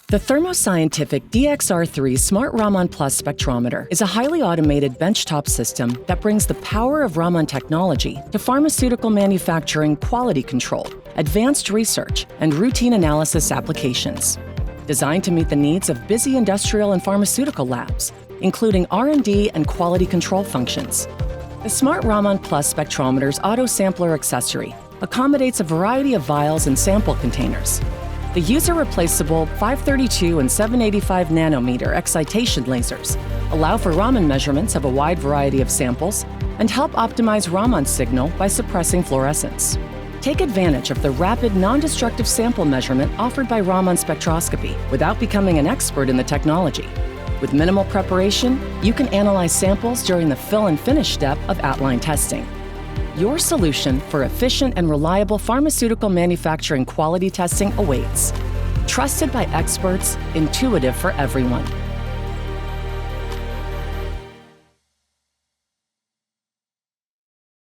The Thermo DXR3 SmartRaman Plus Spectrometer is a highly automated benchtop system that brings the power of Raman technology to pharmaceutical manufacturing quality control, advanced research, and routine analysis applications. Designed to meet the needs of busy industrial and pharmaceutical labs, including R&D and quality control functions. The SmartRaman Plus Spectrometer's auto-sampler accessory accommodates a variety of vials and sample containers. The user-replaceable 532 and 785 nanometer excitation lasers allow for Raman measurements of a wide variety of samples and help optimize Raman signal by suppressing fluorescence. Take advantage of the rapid, non-destructive sample measurement offered by Raman spectroscopy without becoming an expert in the technology. With minimal preparation, you can analyze samples during the fill and finish step of at-line testing. Your solution for efficient and reliable pharmaceutical manufacturing quality testing awaits. Trusted by experts, intuitive for everyone.